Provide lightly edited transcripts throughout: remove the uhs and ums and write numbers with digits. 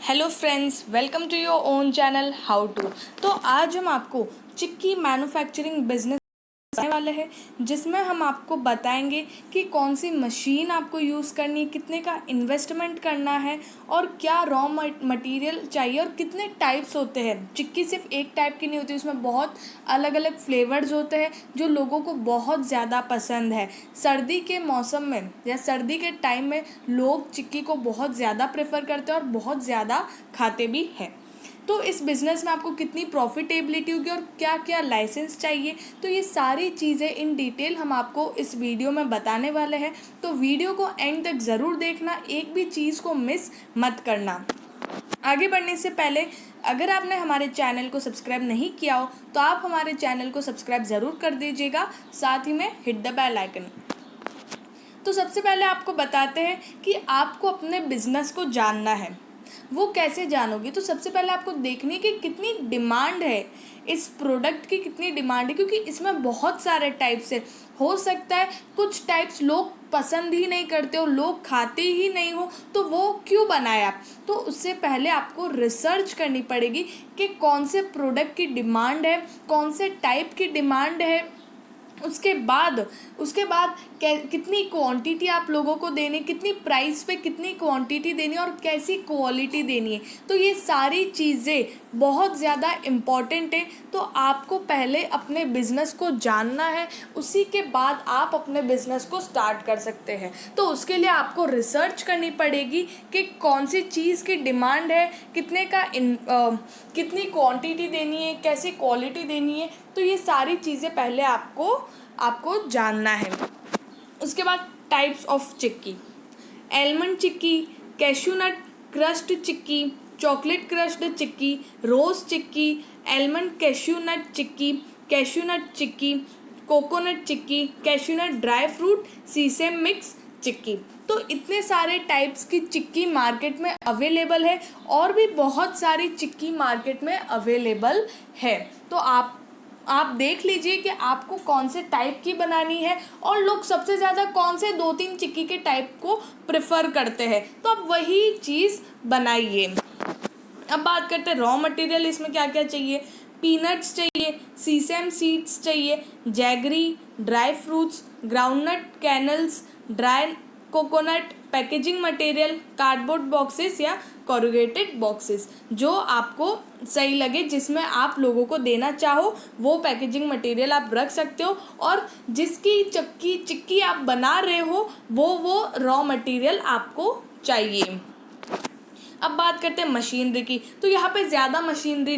Hello friends, welcome to your own channel how to. तो आज हम आपको चिक्की मैन्युफैक्चरिंग बिजनेस बताने वाले हैं, जिसमें हम आपको बताएंगे कि कौन सी मशीन आपको यूज़ करनी है, कितने का इन्वेस्टमेंट करना है और क्या रॉ मटेरियल चाहिए और कितने टाइप्स होते हैं। चिक्की सिर्फ एक टाइप की नहीं होती, उसमें बहुत अलग अलग फ्लेवर्स होते हैं जो लोगों को बहुत ज़्यादा पसंद है। सर्दी के मौसम में या सर्दी के टाइम में लोग चिक्की को बहुत ज़्यादा प्रेफर करते हैं और बहुत ज़्यादा खाते भी हैं। तो इस बिज़नेस में आपको कितनी प्रॉफिटेबिलिटी होगी और क्या क्या लाइसेंस चाहिए, तो ये सारी चीज़ें इन डिटेल हम आपको इस वीडियो में बताने वाले हैं। तो वीडियो को एंड तक ज़रूर देखना, एक भी चीज़ को मिस मत करना। आगे बढ़ने से पहले अगर आपने हमारे चैनल को सब्सक्राइब नहीं किया हो तो आप हमारे चैनल को सब्सक्राइब ज़रूर कर दीजिएगा, साथ ही में हिट द बेल आइकन। तो सबसे पहले आपको बताते हैं कि आपको अपने बिज़नेस को जानना है। वो कैसे जानोगे? तो सबसे पहले आपको देखनी है कि कितनी डिमांड है इस प्रोडक्ट की, कितनी डिमांड है, क्योंकि इसमें बहुत सारे टाइप्स है। हो सकता है कुछ टाइप्स लोग पसंद ही नहीं करते हो, लोग खाते ही नहीं हो, तो वो क्यों बनाया? तो उससे पहले आपको रिसर्च करनी पड़ेगी कि कौन से प्रोडक्ट की डिमांड है, कौन से टाइप की डिमांड है। उसके बाद कितनी क्वांटिटी आप लोगों को देनी, कितनी प्राइस पे कितनी क्वांटिटी देनी और कैसी क्वालिटी देनी है। तो ये सारी चीज़ें बहुत ज़्यादा इम्पॉर्टेंट है। तो आपको पहले अपने बिज़नेस को जानना है, उसी के बाद आप अपने बिज़नेस को स्टार्ट कर सकते हैं। तो उसके लिए आपको रिसर्च करनी पड़ेगी कि कौन सी चीज़ की डिमांड है, कितनी क्वांटिटी देनी है, कैसी क्वालिटी देनी है। तो ये सारी चीज़ें पहले आपको जानना है। उसके बाद types of chikki: almond chikki, cashew nut crust chikki, chocolate crust chikki, rose chikki, almond cashew nut chikki, cashew nut chikki, coconut chikki, cashew nut dry fruit, sesame mix chikki. तो इतने सारे टाइप्स की चिक्की मार्केट में अवेलेबल है और भी बहुत सारी चिक्की मार्केट में अवेलेबल है। तो आप देख लीजिए कि आपको कौन से टाइप की बनानी है और लोग सबसे ज़्यादा कौन से 2-3 चिक्की के टाइप को प्रेफर करते हैं, तो आप वही चीज़ बनाइए। अब बात करते हैं रॉ मटेरियल, इसमें क्या क्या चाहिए। पीनट्स चाहिए, सीसेम सीड्स चाहिए, jaggery, dry fruits, groundnut canals, dry coconut, packaging material, cardboard boxes या कॉरुगेटेड बॉक्सेस, जो आपको सही लगे, जिसमें आप लोगों को देना चाहो वो पैकेजिंग मटेरियल आप रख सकते हो। और जिसकी चिक्की आप बना रहे हो वो रॉ मटेरियल आपको चाहिए। अब बात करते हैं मशीनरी की। तो यहाँ पे ज़्यादा मशीनरी,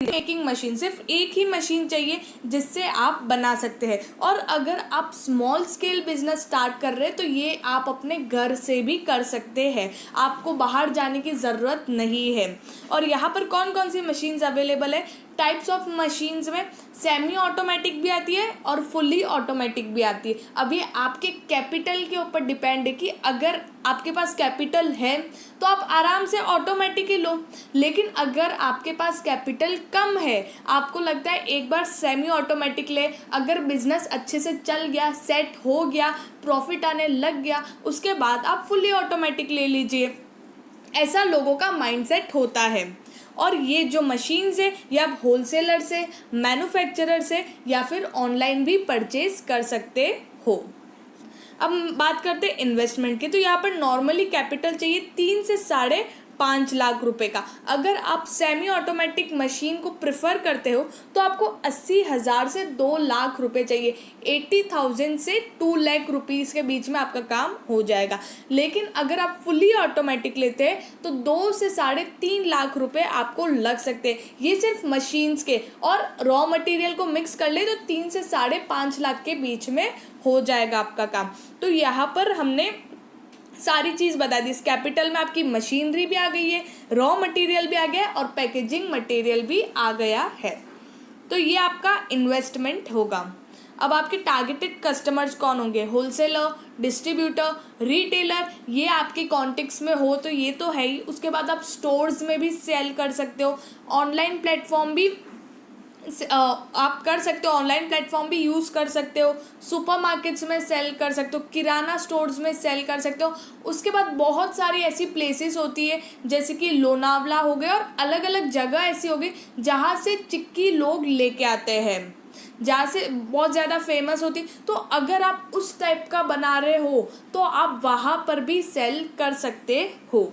मेकिंग मशीन, सिर्फ एक ही मशीन चाहिए जिससे आप बना सकते हैं। और अगर आप स्मॉल स्केल बिजनेस स्टार्ट कर रहे हैं तो ये आप अपने घर से भी कर सकते हैं, आपको बाहर जाने की ज़रूरत नहीं है। और यहाँ पर कौन कौन सी मशीन्स अवेलेबल है? टाइप्स ऑफ मशीन्स में सेमी ऑटोमेटिक भी आती है और फुल्ली ऑटोमेटिक भी आती है। अब ये आपके कैपिटल के ऊपर डिपेंड है कि अगर आपके पास कैपिटल है तो आप आराम से ऑटोमेटिक ही लो, लेकिन अगर आपके पास कैपिटल कम है, आपको लगता है एक बार सेमी ऑटोमेटिक ले, अगर बिजनेस अच्छे से चल गया, सेट हो गया, प्रॉफिट आने लग गया, उसके बाद आप फुल्ली ऑटोमेटिक ले लीजिए। ऐसा लोगों का माइंडसेट होता है। और ये जो मशीन्स है ये आप होलसेलर से, मैन्युफैक्चरर से या फिर ऑनलाइन भी परचेज कर सकते हो। अब बात करते हैं इन्वेस्टमेंट की। तो यहाँ पर नॉर्मली कैपिटल चाहिए 3 से 5.5 लाख रुपए का। अगर आप सेमी ऑटोमेटिक मशीन को प्रेफर करते हो तो आपको 80,000 से 2 लाख रुपए चाहिए। 80,000 से 2 लाख रुपीज़ के बीच में आपका काम हो जाएगा। लेकिन अगर आप फुली ऑटोमेटिक लेते हैं तो 2 से 3.5 लाख रुपए आपको लग सकते हैं। ये सिर्फ मशीन्स के, और रॉ मटेरियल को मिक्स कर ले तो 3 से 5.5 लाख के बीच में हो जाएगा आपका काम। तो यहाँ पर हमने सारी चीज़ बता दी। इस कैपिटल में आपकी मशीनरी भी आ गई है, रॉ मटेरियल भी आ गया और पैकेजिंग मटेरियल भी आ गया है। तो ये आपका इन्वेस्टमेंट होगा। अब आपके टारगेटेड कस्टमर्स कौन होंगे? होलसेलर, डिस्ट्रीब्यूटर, रिटेलर, ये आपके कॉन्टेक्ट्स में हो तो ये तो है ही। उसके बाद आप स्टोर्स में भी सेल कर सकते हो, ऑनलाइन प्लेटफॉर्म भी आप कर सकते हो, ऑनलाइन प्लेटफॉर्म भी यूज़ कर सकते हो, सुपरमार्केट्स में सेल कर सकते हो, किराना स्टोर्स में सेल कर सकते हो। उसके बाद बहुत सारी ऐसी प्लेसेस होती है जैसे कि लोनावला हो गए और अलग अलग जगह ऐसी हो गई जहाँ से चिक्की लोग लेके आते हैं, जहाँ से बहुत ज़्यादा फेमस होती। तो अगर आप उस टाइप का बना रहे हो तो आप वहाँ पर भी सेल कर सकते हो।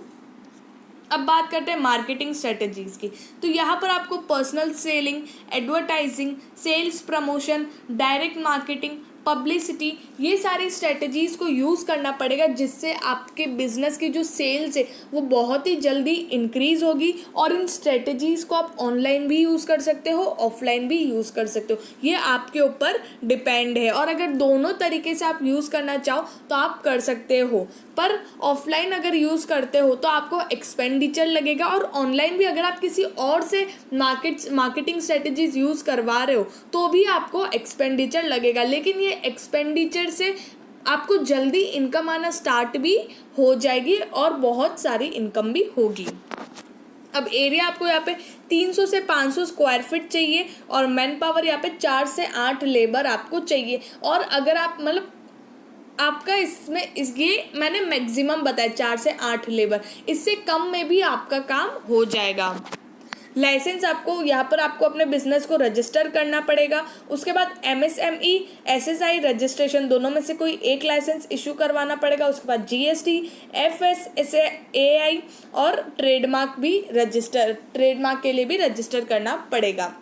अब बात करते हैं मार्केटिंग स्ट्रेटजीज़ की। तो यहाँ पर आपको personal selling, advertising, sales promotion, direct marketing, publicity, ये सारी स्ट्रेटजीज़ को यूज़ करना पड़ेगा जिससे आपके बिजनेस की जो सेल्स है वो बहुत ही जल्दी इंक्रीज़ होगी। और इन स्ट्रेटजीज़ को आप ऑनलाइन भी यूज़ कर सकते हो, ऑफलाइन भी यूज़ कर सकते हो, ये आपके ऊपर डिपेंड है। और अगर दोनों तरीके से आप यूज़ करना चाहो तो आप कर सकते हो, पर ऑफलाइन अगर यूज़ करते हो तो आपको एक्सपेंडिचर लगेगा, और ऑनलाइन भी अगर आप किसी और से मार्केटिंग स्ट्रेटजीज यूज़ करवा रहे हो तो भी आपको एक्सपेंडिचर लगेगा। लेकिन ये एक्सपेंडिचर से आपको जल्दी इनकम आना स्टार्ट भी हो जाएगी और बहुत सारी इनकम भी होगी। अब एरिया आपको यहाँ पे 300 से 500 स्क्वायर फीट चाहिए और मैन पावर यहाँ पे 4 से 8 लेबर आपको चाहिए। और अगर आप मतलब आपका इसमें ये मैंने मैक्सिमम बताया 4 से 8 लेबर, इससे कम में भी आपका काम हो जाएगा। लाइसेंस आपको यहाँ पर आपको अपने बिजनेस को रजिस्टर करना पड़ेगा। उसके बाद MSME SSI रजिस्ट्रेशन दोनों में से कोई एक लाइसेंस इशू करवाना पड़ेगा। उसके बाद GST FSSAI और ट्रेडमार्क के लिए भी रजिस्टर करना पड़ेगा।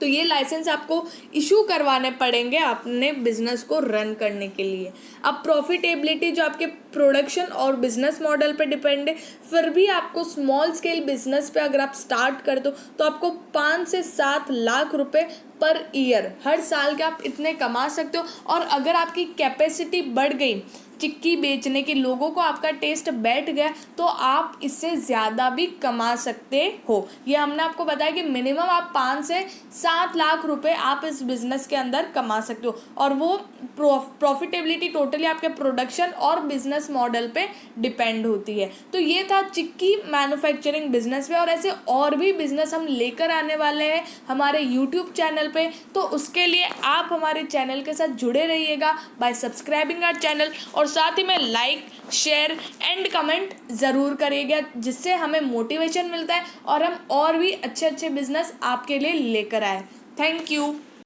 तो ये लाइसेंस आपको इशू करवाने पड़ेंगे अपने बिजनेस को रन करने के लिए। अब प्रॉफिटेबिलिटी जो आपके प्रोडक्शन और बिजनेस मॉडल पे डिपेंड है, फिर भी आपको स्मॉल स्केल बिजनेस पे अगर आप स्टार्ट कर दो तो आपको 5 से 7 लाख रुपए पर ईयर, हर साल के आप इतने कमा सकते हो। और अगर आपकी कैपेसिटी बढ़ गई चिक्की बेचने की, लोगों को आपका टेस्ट बैठ गया, तो आप इससे ज़्यादा भी कमा सकते हो। ये हमने आपको बताया कि मिनिमम आप 5 से 7 लाख रुपए आप इस बिज़नेस के अंदर कमा सकते हो। और वो प्रॉफिटेबिलिटी टोटली आपके प्रोडक्शन और बिजनेस मॉडल पे डिपेंड होती है। तो ये था चिक्की मैन्युफैक्चरिंग बिजनेस में, और ऐसे और भी बिजनेस हम लेकर आने वाले हैं हमारे यूट्यूब चैनल पे। तो उसके लिए आप हमारे चैनल के साथ जुड़े रहिएगा बाय सब्सक्राइबिंग आवर चैनल, और साथ ही में लाइक, शेयर एंड कमेंट ज़रूर करिएगा, जिससे हमें मोटिवेशन मिलता है और हम और भी अच्छे अच्छे बिजनेस आपके लिए लेकर आए। Thank you.